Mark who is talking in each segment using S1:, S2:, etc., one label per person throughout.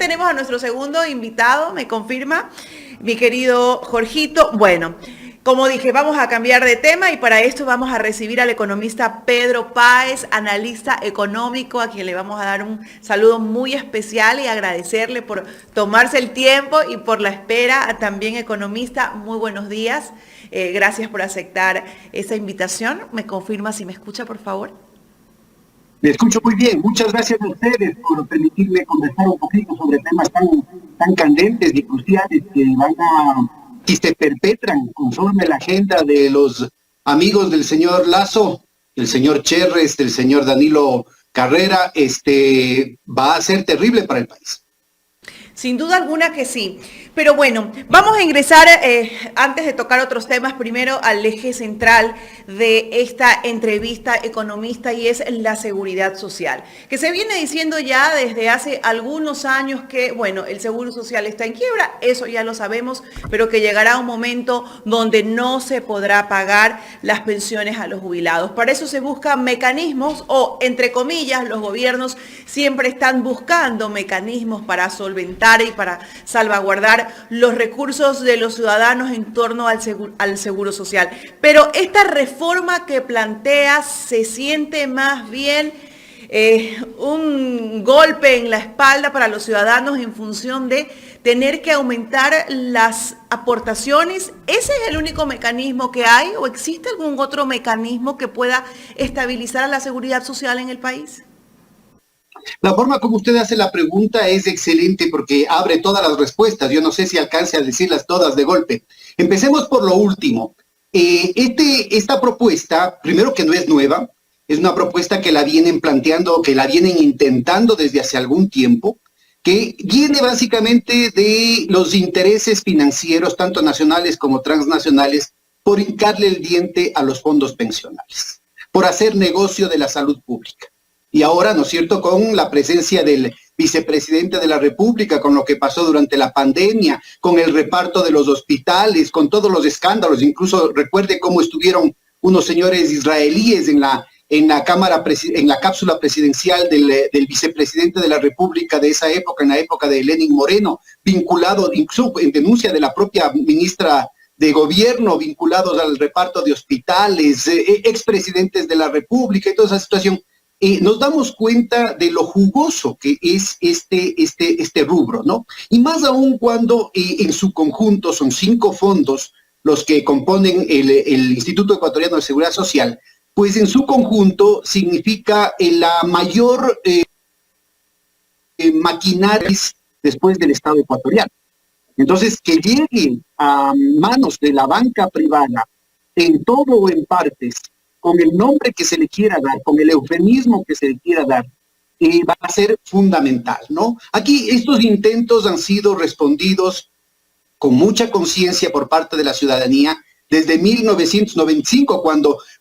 S1: tenemos a nuestro segundo invitado, me confirma, mi querido Jorgito. Bueno, como dije, vamos a cambiar de tema y para esto vamos a recibir al economista Pedro Páez, analista económico, a quien le vamos a dar un saludo muy especial y agradecerle por tomarse el tiempo y por la espera. También economista, muy buenos días. Gracias por aceptar esta invitación. ¿Me confirma si me escucha, por favor?
S2: Me escucho muy bien. Muchas gracias a ustedes por permitirme conversar un poquito sobre temas tan candentes y cruciales que si se perpetran conforme la agenda de los amigos del señor Lasso, del señor Cherres, del señor Danilo Carrera, va a ser terrible para el país.
S1: Sin duda alguna que sí. Pero bueno, vamos a ingresar, antes de tocar otros temas, primero al eje central de esta entrevista economista y es la seguridad social. Que se viene diciendo ya desde hace algunos años que, bueno, el seguro social está en quiebra, eso ya lo sabemos, pero que llegará un momento donde no se podrá pagar las pensiones a los jubilados. Para eso se buscan mecanismos o, entre comillas, los gobiernos siempre están buscando mecanismos para solventar y para salvaguardar los recursos de los ciudadanos en torno al seguro social. Pero esta reforma que plantea se siente más bien un golpe en la espalda para los ciudadanos en función de tener que aumentar las aportaciones. ¿Ese es el único mecanismo que hay o existe algún otro mecanismo que pueda estabilizar a la seguridad social en el país?
S2: La forma como usted hace la pregunta es excelente porque abre todas las respuestas. Yo no sé si alcance a decirlas todas de golpe. Empecemos por lo último. Esta propuesta, primero que no es nueva, es una propuesta que la vienen planteando, que la vienen intentando desde hace algún tiempo, que viene básicamente de los intereses financieros, tanto nacionales como transnacionales, por hincarle el diente a los fondos pensionales, por hacer negocio de la salud pública. Y ahora, ¿no es cierto?, con la presencia del vicepresidente de la República, con lo que pasó durante la pandemia, con el reparto de los hospitales, con todos los escándalos, incluso recuerde cómo estuvieron unos señores israelíes en la cápsula presidencial del vicepresidente de la República de esa época, en la época de Lenín Moreno, vinculado, incluso en denuncia de la propia ministra de gobierno, vinculados al reparto de hospitales, expresidentes de la República y toda esa situación. Nos damos cuenta de lo jugoso que es este rubro, ¿no? Y más aún cuando en su conjunto son 5 fondos los que componen el Instituto Ecuatoriano de Seguridad Social, pues en su conjunto significa la mayor maquinaria después del Estado ecuatoriano. Entonces, que lleguen a manos de la banca privada en todo o en partes, con el nombre que se le quiera dar, con el eufemismo que se le quiera dar, va a ser fundamental, ¿no? Aquí estos intentos han sido respondidos con mucha conciencia por parte de la ciudadanía desde 1995,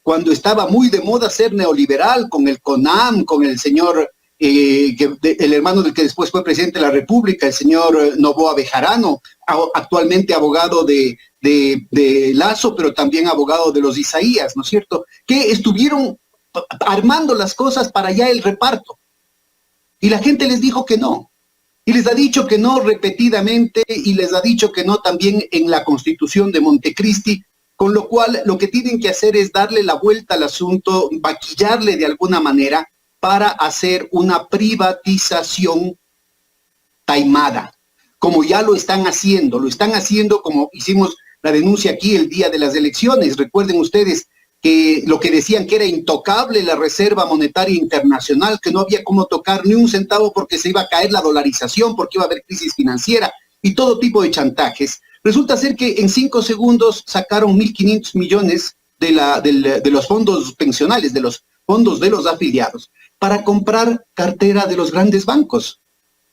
S2: cuando estaba muy de moda ser neoliberal, con el CONAM, con el señor, el hermano del que después fue presidente de la República, el señor Noboa Bejarano, actualmente abogado de Lasso, pero también abogado de los Isaías, ¿no es cierto?, que estuvieron armando las cosas para ya el reparto. Y la gente les dijo que no. Y les ha dicho que no repetidamente, y les ha dicho que no también en la Constitución de Montecristi, con lo cual lo que tienen que hacer es darle la vuelta al asunto, maquillarle de alguna manera para hacer una privatización taimada, como ya lo están haciendo como hicimos la denuncia aquí el día de las elecciones. Recuerden ustedes que lo que decían que era intocable la Reserva Monetaria Internacional, que no había cómo tocar ni un centavo porque se iba a caer la dolarización, porque iba a haber crisis financiera y todo tipo de chantajes. Resulta ser que en 5 segundos sacaron 1.500 millones de los fondos pensionales, de los fondos de los afiliados, para comprar cartera de los grandes bancos.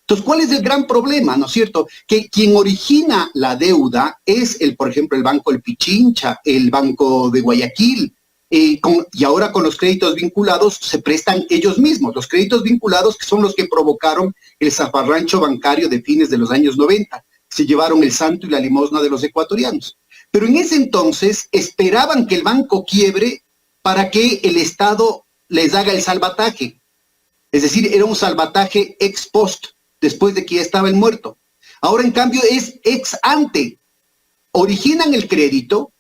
S2: Entonces, ¿cuál es el gran problema, no es cierto? Que quien origina la deuda es, por ejemplo, el Banco El Pichincha, el Banco de Guayaquil, y ahora con los créditos vinculados se prestan ellos mismos, los créditos vinculados que son los que provocaron el zafarrancho bancario de fines de los años 90. Se llevaron el santo y la limosna de los ecuatorianos. Pero en ese entonces esperaban que el banco quiebre para que el Estado les haga el salvataje. Es decir, era un salvataje ex post. después de que ya estaba el muerto. Ahora, en cambio, es ex ante. Originan el crédito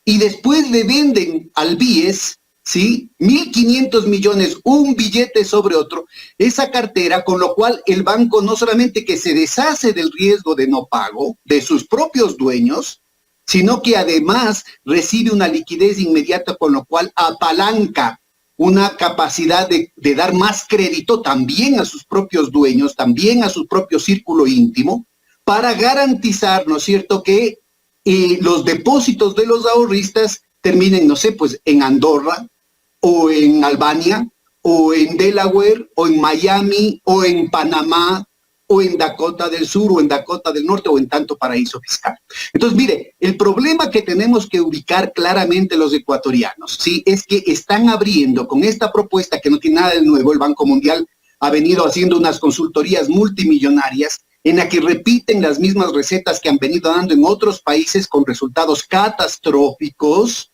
S2: y después le venden al BIES, ¿sí? 1.500 millones, un billete sobre otro, esa cartera, con lo cual el banco no solamente que se deshace del riesgo de no pago de sus propios dueños, sino que además recibe una liquidez inmediata, con lo cual apalanca una capacidad de dar más crédito también a sus propios dueños, también a su propio círculo íntimo, para garantizar, ¿no es cierto?, que los depósitos de los ahorristas terminen, no sé, pues en Andorra, o en Albania, o en Delaware, o en Miami, o en Panamá, o en Dakota del Sur, o en Dakota del Norte, o en tanto paraíso fiscal. Entonces, mire, el problema que tenemos que ubicar claramente los ecuatorianos, ¿sí?, es que están abriendo con esta propuesta que no tiene nada de nuevo. El Banco Mundial ha venido haciendo unas consultorías multimillonarias en la que repiten las mismas recetas que han venido dando en otros países con resultados catastróficos,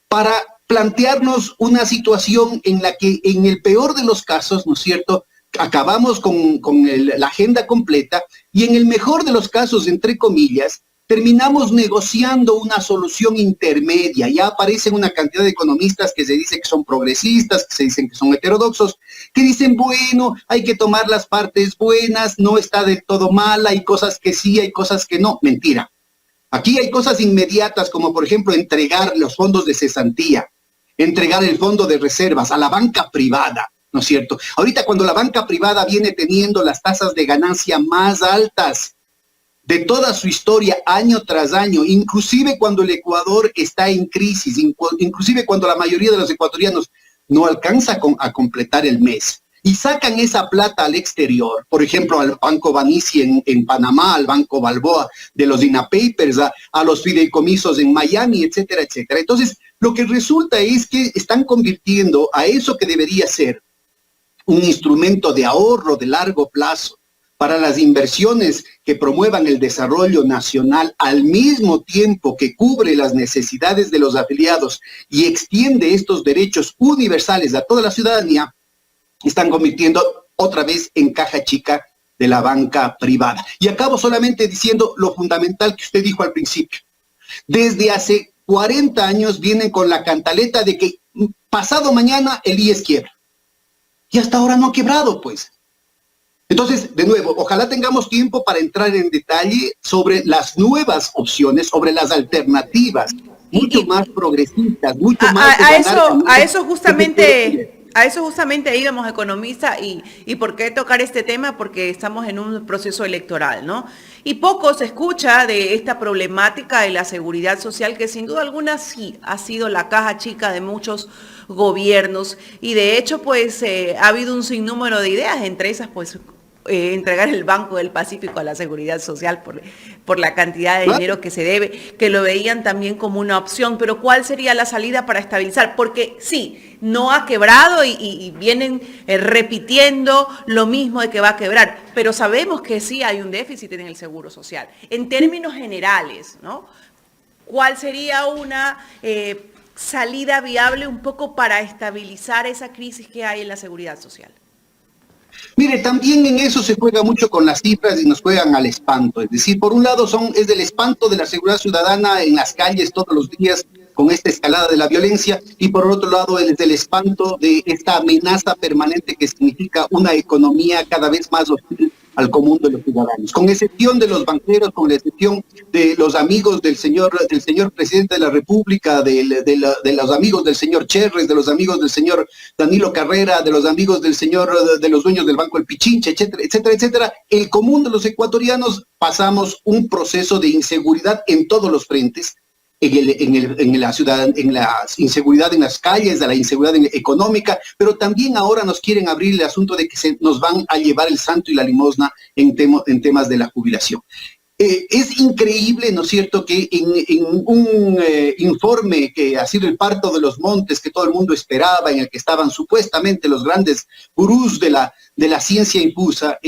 S2: para plantearnos una situación en la que, en el peor de los casos, ¿no es cierto?, acabamos con la agenda completa, y en el mejor de los casos, entre comillas, terminamos negociando una solución intermedia. Ya aparecen una cantidad de economistas que se dice que son progresistas, que se dicen que son heterodoxos, que dicen, bueno, hay que tomar las partes buenas, no está del todo mal, hay cosas que sí, hay cosas que no. Mentira. Aquí hay cosas inmediatas, como por ejemplo entregar los fondos de cesantía, entregar el fondo de reservas a la banca privada, ¿no es cierto? Ahorita, cuando la banca privada viene teniendo las tasas de ganancia más altas de toda su historia, año tras año, inclusive cuando el Ecuador está en crisis, inclusive cuando la mayoría de los ecuatorianos no alcanza a completar el mes, y sacan esa plata al exterior, por ejemplo, al Banco Banissi en Panamá, al Banco Balboa de los INA Papers, a los fideicomisos en Miami, etcétera, etcétera. Entonces, lo que resulta es que están convirtiendo a eso que debería ser un instrumento de ahorro de largo plazo para las inversiones que promuevan el desarrollo nacional, al mismo tiempo que cubre las necesidades de los afiliados y extiende estos derechos universales a toda la ciudadanía, están convirtiendo otra vez en caja chica de la banca privada. Y acabo solamente diciendo lo fundamental que usted dijo al principio. Desde hace 40 años vienen con la cantaleta de que pasado mañana el IES quiebra. Y hasta ahora no ha quebrado, pues. Entonces, de nuevo, ojalá tengamos tiempo para entrar en detalle sobre las nuevas opciones, sobre las alternativas, mucho más progresistas, mucho más...
S1: A eso justamente íbamos, economista, y por qué tocar este tema, porque estamos en un proceso electoral, ¿no? Y poco se escucha de esta problemática de la seguridad social, que sin duda alguna sí ha sido la caja chica de muchos gobiernos, y de hecho pues ha habido un sinnúmero de ideas, entre esas pues entregar el Banco del Pacífico a la seguridad social por la cantidad de dinero que se debe, que lo veían también como una opción. Pero ¿cuál sería la salida para estabilizar? Porque sí, no ha quebrado y vienen repitiendo lo mismo de que va a quebrar, pero sabemos que sí hay un déficit en el seguro social. En términos generales, ¿no?, ¿cuál sería una salida viable un poco para estabilizar esa crisis que hay en la seguridad social?
S2: Mire, también en eso se juega mucho con las cifras y nos juegan al espanto. Es decir, por un lado es del espanto de la seguridad ciudadana en las calles todos los días con esta escalada de la violencia, y por otro lado es del espanto de esta amenaza permanente que significa una economía cada vez más hostil al común de los ciudadanos, con excepción de los banqueros, con excepción de los amigos del señor presidente de la República, de los amigos del señor Cherres, de los amigos del señor Danilo Carrera, de los amigos del señor, de los dueños del Banco El Pichinche, etcétera, etcétera, etcétera. El común de los ecuatorianos pasamos un proceso de inseguridad en todos los frentes, en la ciudad, en la inseguridad en las calles, de la inseguridad económica, pero también ahora nos quieren abrir el asunto de que nos van a llevar el santo y la limosna en temas de la jubilación. Es increíble, ¿no es cierto?, que en un informe que ha sido el parto de los montes que todo el mundo esperaba, en el que estaban supuestamente los grandes gurús de la ciencia infusa,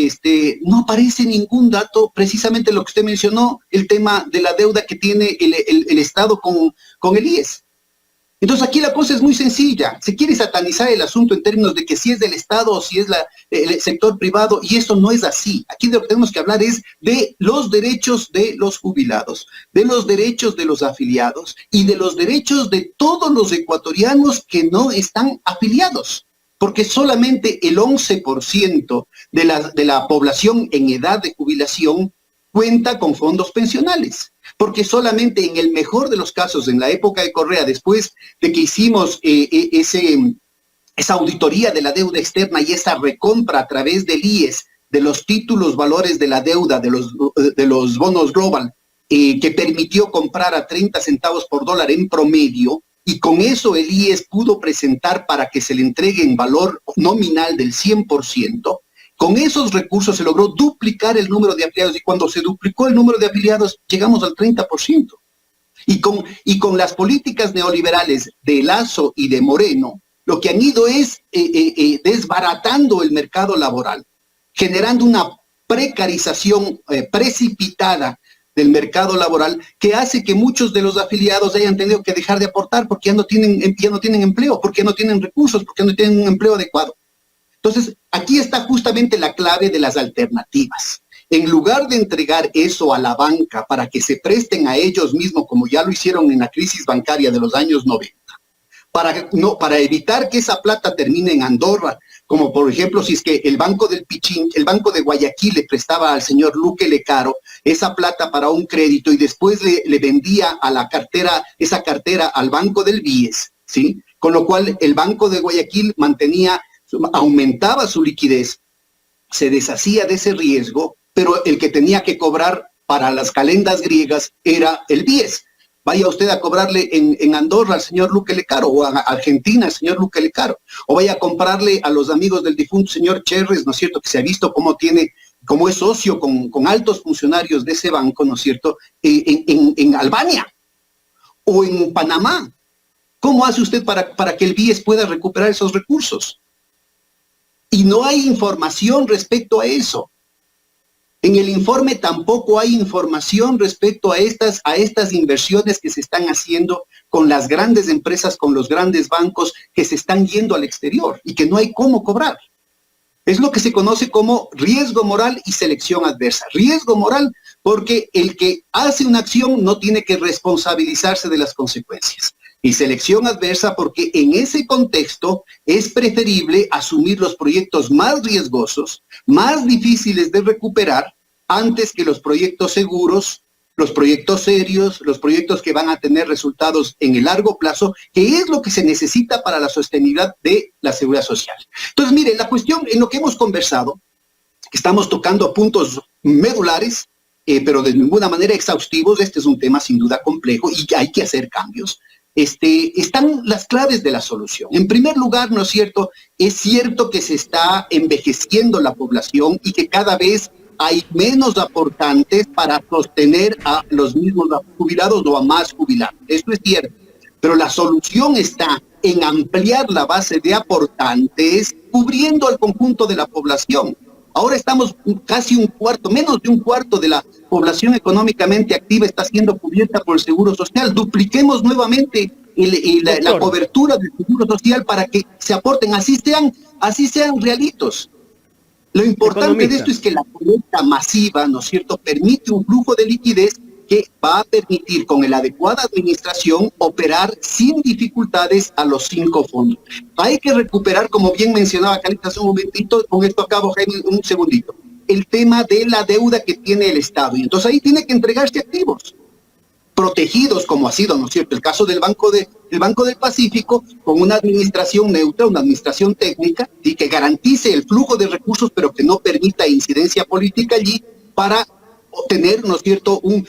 S2: no aparece ningún dato, precisamente lo que usted mencionó, el tema de la deuda que tiene el Estado con el IES. Entonces aquí la cosa es muy sencilla. Se quiere satanizar el asunto en términos de que si es del Estado o si es el sector privado, y eso no es así. Aquí de lo que tenemos que hablar es de los derechos de los jubilados, de los derechos de los afiliados y de los derechos de todos los ecuatorianos que no están afiliados. Porque solamente el 11% de la población en edad de jubilación cuenta con fondos pensionales. Porque solamente en el mejor de los casos, en la época de Correa, después de que hicimos esa auditoría de la deuda externa y esa recompra a través del IES de los títulos valores de la deuda, de los bonos global, que permitió comprar a 30 centavos por dólar en promedio, y con eso el IES pudo presentar para que se le entregue en valor nominal del 100%, con esos recursos se logró duplicar el número de afiliados, y cuando se duplicó el número de afiliados llegamos al 30%. Y con las políticas neoliberales de Lasso y de Moreno, lo que han ido es desbaratando el mercado laboral, generando una precarización precipitada del mercado laboral que hace que muchos de los afiliados hayan tenido que dejar de aportar porque ya no tienen empleo, porque no tienen recursos, porque no tienen un empleo adecuado. Entonces, aquí está justamente la clave de las alternativas. En lugar de entregar eso a la banca para que se presten a ellos mismos, como ya lo hicieron en la crisis bancaria de los años 90, para evitar que esa plata termine en Andorra, como por ejemplo si es que el Banco del Pichincha, el Banco de Guayaquil le prestaba al señor Luque Lecaro esa plata para un crédito y después le vendía a esa cartera al Banco del BIES, ¿sí? Con lo cual el Banco de Guayaquil aumentaba su liquidez, se deshacía de ese riesgo, pero el que tenía que cobrar para las calendas griegas era el BIES. Vaya usted a cobrarle en Andorra al señor Luque Lecaro, o a Argentina al señor Luque Lecaro, o vaya a comprarle a los amigos del difunto señor Cherres, ¿no es cierto?, que se ha visto cómo es socio con altos funcionarios de ese banco, ¿no es cierto?, en Albania o en Panamá. ¿Cómo hace usted para que el BIES pueda recuperar esos recursos? Y no hay información respecto a eso. En el informe tampoco hay información respecto a estas inversiones que se están haciendo con las grandes empresas, con los grandes bancos que se están yendo al exterior y que no hay cómo cobrar. Es lo que se conoce como riesgo moral y selección adversa. Riesgo moral porque el que hace una acción no tiene que responsabilizarse de las consecuencias. Y selección adversa porque en ese contexto es preferible asumir los proyectos más riesgosos, más difíciles de recuperar, antes que los proyectos seguros, los proyectos serios, los proyectos que van a tener resultados en el largo plazo, que es lo que se necesita para la sostenibilidad de la seguridad social. Entonces, mire, la cuestión en lo que hemos conversado, estamos tocando puntos medulares, pero de ninguna manera exhaustivos. Este es un tema sin duda complejo y hay que hacer cambios. Están las claves de la solución. En primer lugar, ¿no es cierto? Es cierto que se está envejeciendo la población y que cada vez hay menos aportantes para sostener a los mismos jubilados o a más jubilados. Eso es cierto. Pero la solución está en ampliar la base de aportantes, cubriendo al conjunto de la población. Ahora estamos casi menos de un cuarto de la población económicamente activa está siendo cubierta por el Seguro Social. Dupliquemos nuevamente la cobertura del Seguro Social para que se aporten, así sean realitos. Lo importante de esto es que la colecta masiva, ¿no es cierto?, permite un flujo de liquidez que va a permitir con la adecuada administración operar sin dificultades a los 5 fondos. Hay que recuperar, como bien mencionaba Calita hace un momentito, con esto acabo, Jaime, un segundito, el tema de la deuda que tiene el Estado. Y entonces ahí tiene que entregarse activos protegidos, como ha sido, ¿no es cierto?, el caso del Banco del Pacífico, con una administración neutra, una administración técnica, y que garantice el flujo de recursos, pero que no permita incidencia política allí, para obtener, ¿no es cierto?, un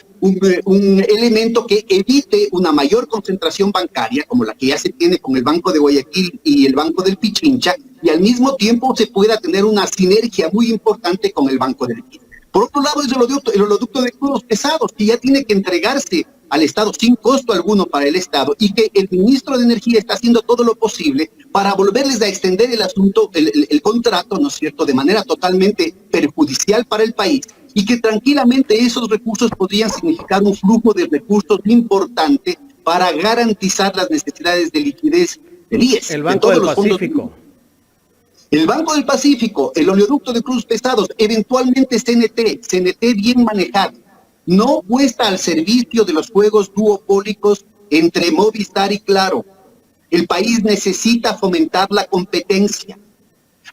S2: elemento que evite una mayor concentración bancaria, como la que ya se tiene con el Banco de Guayaquil y el Banco del Pichincha, y al mismo tiempo se pueda tener una sinergia muy importante con el Banco del BID. Por otro lado, es el oleoducto de crudos pesados, que ya tiene que entregarse al Estado sin costo alguno para el Estado, y que el ministro de Energía está haciendo todo lo posible para volverles a extender el asunto, el contrato, ¿no es cierto?, de manera totalmente perjudicial para el país, y que tranquilamente esos recursos podrían significar un flujo de recursos importante para garantizar las necesidades de liquidez del IES.
S3: El Banco del Pacífico.
S2: El Banco del Pacífico, el oleoducto de crudos pesados, eventualmente CNT bien manejado, no puesta al servicio de los juegos duopólicos entre Movistar y Claro. El país necesita fomentar la competencia.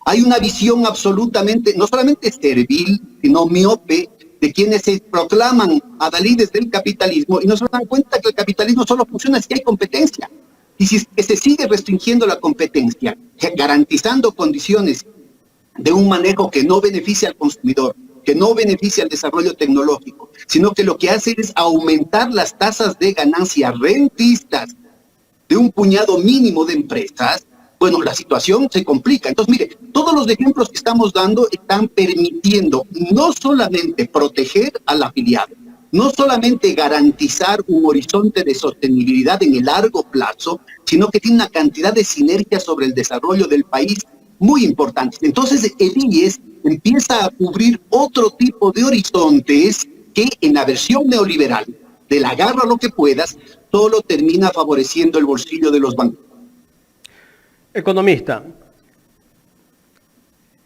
S2: Hay una visión absolutamente, no solamente servil, sino miope, de quienes se proclaman adalides del capitalismo y no se dan cuenta que el capitalismo solo funciona si hay competencia. Y si se sigue restringiendo la competencia, garantizando condiciones de un manejo que no beneficia al consumidor, que no beneficia al desarrollo tecnológico, sino que lo que hace es aumentar las tasas de ganancia rentistas de un puñado mínimo de empresas, bueno, la situación se complica. Entonces, mire, todos los ejemplos que estamos dando están permitiendo no solamente proteger al afiliado, no solamente garantizar un horizonte de sostenibilidad en el largo plazo, sino que tiene una cantidad de sinergias sobre el desarrollo del país muy importantes. Entonces, el IES empieza a cubrir otro tipo de horizontes que en la versión neoliberal, del agarra lo que puedas, solo termina favoreciendo el bolsillo de los bancos.
S3: Economista,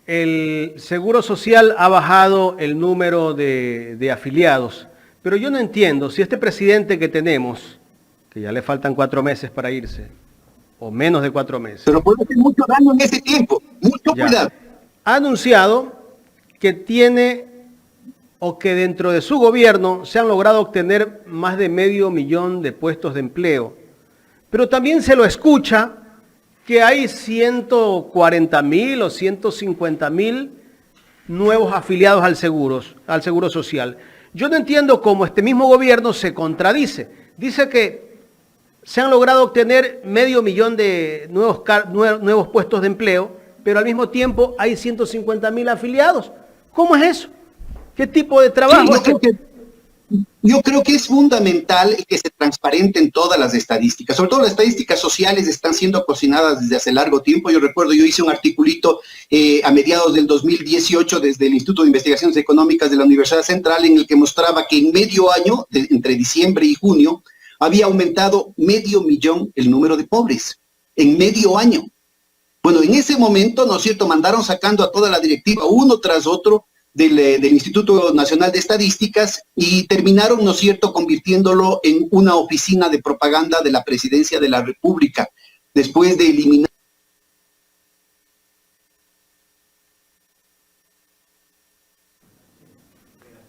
S3: el Seguro Social ha bajado el número de afiliados, pero yo no entiendo si este presidente que tenemos, que ya le faltan 4 meses para irse, o menos de 4 meses.
S2: Pero puede hacer mucho daño en ese tiempo, mucho cuidado.
S3: Ha anunciado que tiene o que dentro de su gobierno se han logrado obtener más de 500,000 de puestos de empleo, pero también se lo escucha que hay 140,000 o 150,000 nuevos afiliados al Seguro Social. Yo no entiendo cómo este mismo gobierno se contradice. Dice que se han logrado obtener 500,000 de nuevos puestos de empleo, pero al mismo tiempo hay 150,000 afiliados. ¿Cómo es eso? ¿Qué tipo de trabajo?
S2: Sí, yo creo que es fundamental que se transparenten todas las estadísticas, sobre todo las estadísticas sociales están siendo cocinadas desde hace largo tiempo. Yo recuerdo, yo hice un articulito a mediados del 2018 desde el Instituto de Investigaciones Económicas de la Universidad Central en el que mostraba que en medio año, entre diciembre y junio, había aumentado 500,000 el número de pobres, en medio año. Bueno, en ese momento, ¿no es cierto?, mandaron sacando a toda la directiva uno tras otro del Instituto Nacional de Estadísticas y terminaron, ¿no es cierto?, convirtiéndolo en una oficina de propaganda de la Presidencia de la República, después de eliminar.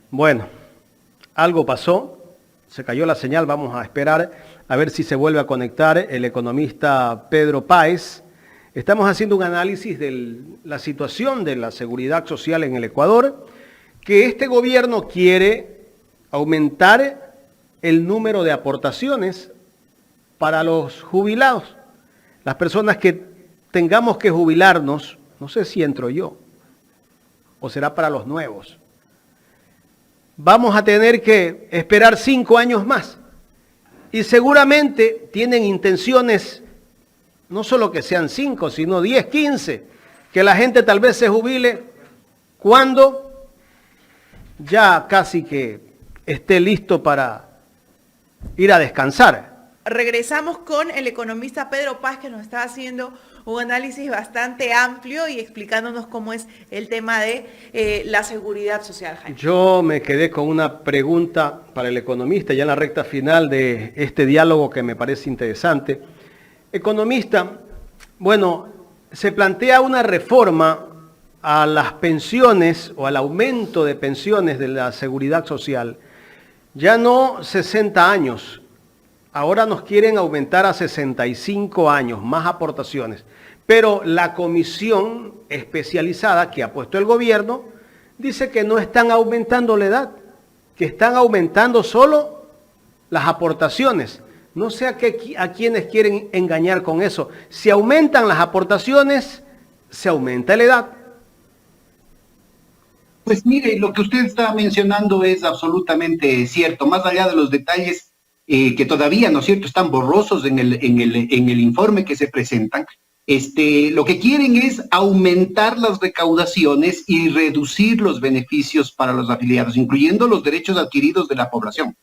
S3: Bueno, algo pasó, se cayó la señal, vamos a esperar a ver si se vuelve a conectar el economista Pedro Páez. Estamos haciendo un análisis de la situación de la seguridad social en el Ecuador, que este gobierno quiere aumentar el número de aportaciones para los jubilados. Las personas que tengamos que jubilarnos, no sé si entro yo, o será para los nuevos. Vamos a tener que esperar 5 años más. Y seguramente tienen intenciones no solo que sean 5, sino 10, 15, que la gente tal vez se jubile cuando ya casi que esté listo para ir a descansar.
S1: Regresamos con el economista Pedro Páez, que nos está haciendo un análisis bastante amplio y explicándonos cómo es el tema de la seguridad social, Jaime.
S3: Yo me quedé con una pregunta para el economista ya en la recta final de este diálogo que me parece interesante. Economista, bueno, se plantea una reforma a las pensiones o al aumento de pensiones de la seguridad social. Ya no 60 años, ahora nos quieren aumentar a 65 años, más aportaciones. Pero la comisión especializada que ha puesto el gobierno dice que no están aumentando la edad, que están aumentando solo las aportaciones. No sé a quienes quieren engañar con eso. Si aumentan las aportaciones, se aumenta la edad.
S2: Pues mire, lo que usted está mencionando es absolutamente cierto. Más allá de los detalles que todavía, ¿no es cierto?, están borrosos en el informe que se presentan, lo que quieren es aumentar las recaudaciones y reducir los beneficios para los afiliados, incluyendo los derechos adquiridos de la población.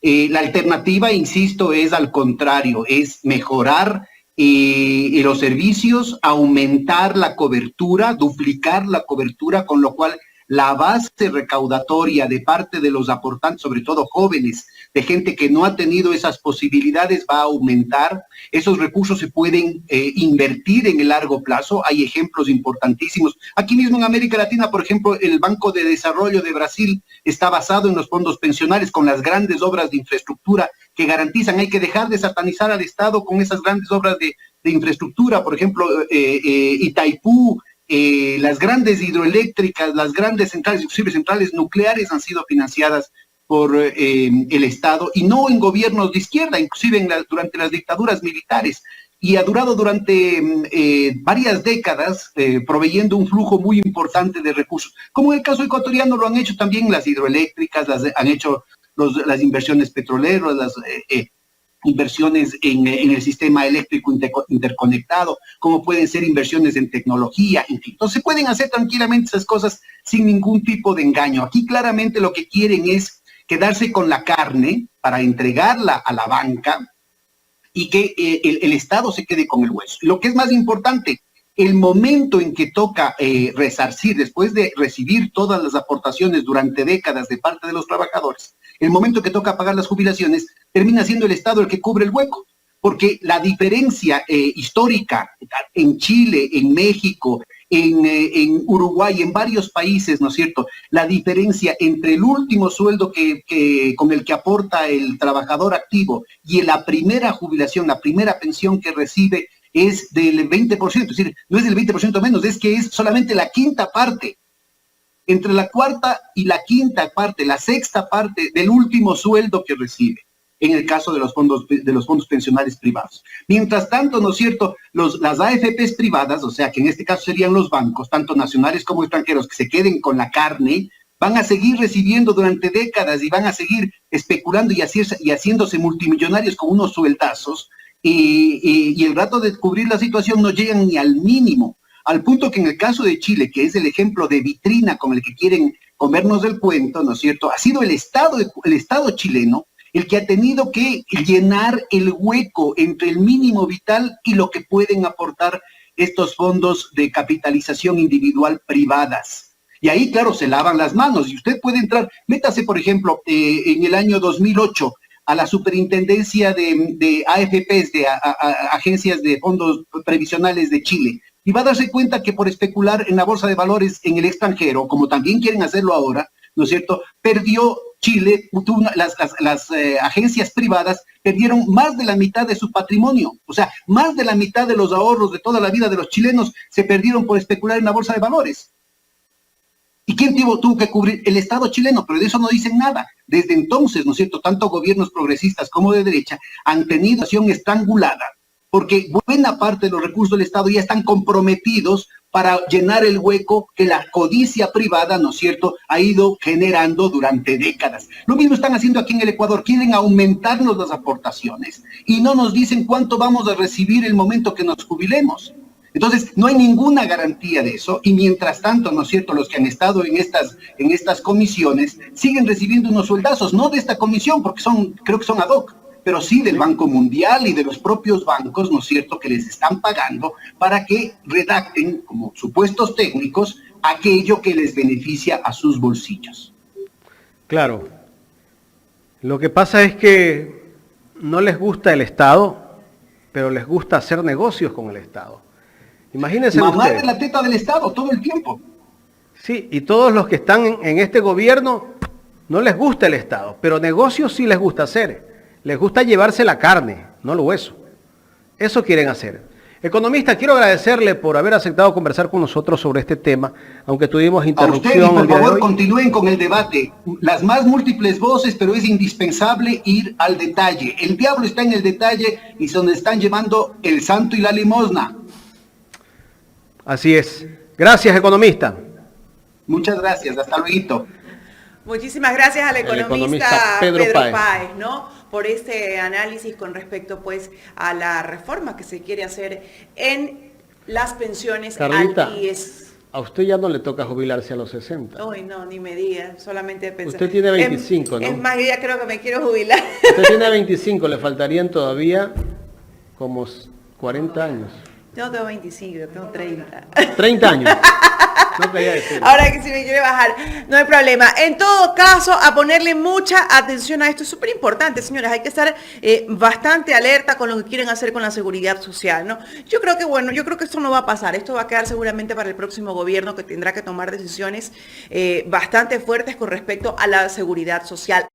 S2: La alternativa, insisto, es al contrario, es mejorar los servicios, aumentar la cobertura, duplicar la cobertura, con lo cual la base recaudatoria de parte de los aportantes, sobre todo jóvenes, de gente que no ha tenido esas posibilidades, va a aumentar. Esos recursos se pueden invertir en el largo plazo. Hay ejemplos importantísimos. Aquí mismo en América Latina, por ejemplo, el Banco de Desarrollo de Brasil está basado en los fondos pensionales con las grandes obras de infraestructura que garantizan. Hay que dejar de satanizar al Estado con esas grandes obras de infraestructura. Por ejemplo, Itaipú, las grandes hidroeléctricas, las grandes centrales, inclusive centrales nucleares, han sido financiadas por el Estado y no en gobiernos de izquierda, inclusive durante las dictaduras militares, y ha durado durante varias décadas proveyendo un flujo muy importante de recursos. Como en el caso ecuatoriano lo han hecho también las hidroeléctricas, han hecho las inversiones petroleras, las inversiones en el sistema eléctrico interconectado, como pueden ser inversiones en tecnología, en fin. Entonces se pueden hacer tranquilamente esas cosas sin ningún tipo de engaño. Aquí claramente lo que quieren es quedarse con la carne para entregarla a la banca y que el Estado se quede con el hueso. Lo que es más importante, el momento en que toca resarcir, después de recibir todas las aportaciones durante décadas de parte de los trabajadores, el momento que toca pagar las jubilaciones, termina siendo el Estado el que cubre el hueco, porque la diferencia histórica en Chile, en México, en Uruguay, en varios países, ¿no es cierto? La diferencia entre el último sueldo con el que aporta el trabajador activo y en la primera jubilación, la primera pensión que recibe, es del 20%, es decir, no es del 20% menos, es que es solamente la quinta parte. Entre la cuarta y la quinta parte, la sexta parte del último sueldo que recibe, en el caso de los fondos pensionales privados. Mientras tanto, ¿no es cierto?, las AFPs privadas, o sea, que en este caso serían los bancos, tanto nacionales como extranjeros, que se queden con la carne, van a seguir recibiendo durante décadas y van a seguir especulando y haciéndose multimillonarios con unos sueldazos, y el rato de cubrir la situación no llegan ni al mínimo. Al punto que en el caso de Chile, que es el ejemplo de vitrina con el que quieren comernos del cuento, ¿no es cierto?, ha sido el Estado chileno el que ha tenido que llenar el hueco entre el mínimo vital y lo que pueden aportar estos fondos de capitalización individual privadas. Y ahí, claro, se lavan las manos. Y usted puede entrar, métase, por ejemplo, en el año 2008, a la superintendencia de AFPs, de agencias de fondos previsionales de Chile, y va a darse cuenta que por especular en la bolsa de valores en el extranjero, como también quieren hacerlo ahora, ¿no es cierto?, perdió Chile, las agencias privadas perdieron más de la mitad de su patrimonio, o sea, más de la mitad de los ahorros de toda la vida de los chilenos se perdieron por especular en la bolsa de valores. ¿Y quién tuvo que cubrir? El Estado chileno, pero de eso no dicen nada. Desde entonces, ¿no es cierto?, tanto gobiernos progresistas como de derecha han tenido acción estrangulada, porque buena parte de los recursos del Estado ya están comprometidos para llenar el hueco que la codicia privada, ¿no es cierto?, ha ido generando durante décadas. Lo mismo están haciendo aquí en el Ecuador, quieren aumentarnos las aportaciones y no nos dicen cuánto vamos a recibir el momento que nos jubilemos. Entonces, no hay ninguna garantía de eso, y mientras tanto, ¿no es cierto?, los que han estado en estas comisiones siguen recibiendo unos sueldazos, no de esta comisión, porque creo que son ad hoc, pero sí del Banco Mundial y de los propios bancos, ¿no es cierto?, que les están pagando para que redacten, como supuestos técnicos, aquello que les beneficia a sus bolsillos.
S3: Claro. Lo que pasa es que no les gusta el Estado, pero les gusta hacer negocios con el Estado. Imagínense
S2: mamar
S3: ustedes.
S2: de la teta del Estado todo el tiempo.
S3: Sí, y todos los que están en este gobierno no les gusta el Estado, pero negocios sí les gusta hacer. Les gusta llevarse la carne, no el hueso. Eso quieren hacer. Economista, quiero agradecerle por haber aceptado conversar con nosotros sobre este tema, aunque tuvimos interrupción.
S2: A usted, y por favor, continúen con el debate. Las más múltiples voces, pero es indispensable ir al detalle. El diablo está en el detalle y se donde están llevando el santo y la limosna.
S3: Así es. Gracias, economista.
S2: Muchas gracias. Hasta luego.
S1: Muchísimas gracias al economista Pedro
S3: Páez,
S1: ¿no?, por este análisis con respecto, pues, a la reforma que se quiere hacer en las pensiones
S3: Carlita,
S1: al IES.
S3: A usted ya no le toca jubilarse a los 60.
S1: Uy, no, ni me diga, solamente pensar.
S3: Usted tiene 25, ¿no?
S1: Es más, yo ya creo que me quiero jubilar.
S3: Usted tiene 25, le faltarían todavía como 40 años.
S1: Yo no tengo 25, yo tengo 30.
S3: 30 años. No quería decir.
S1: Ahora que si me quiere bajar, no hay problema. En todo caso, a ponerle mucha atención a esto. Es súper importante, señoras. Hay que estar bastante alerta con lo que quieren hacer con la seguridad social, ¿no? Yo creo que, bueno, yo creo que esto no va a pasar. Esto va a quedar seguramente para el próximo gobierno, que tendrá que tomar decisiones bastante fuertes con respecto a la seguridad social.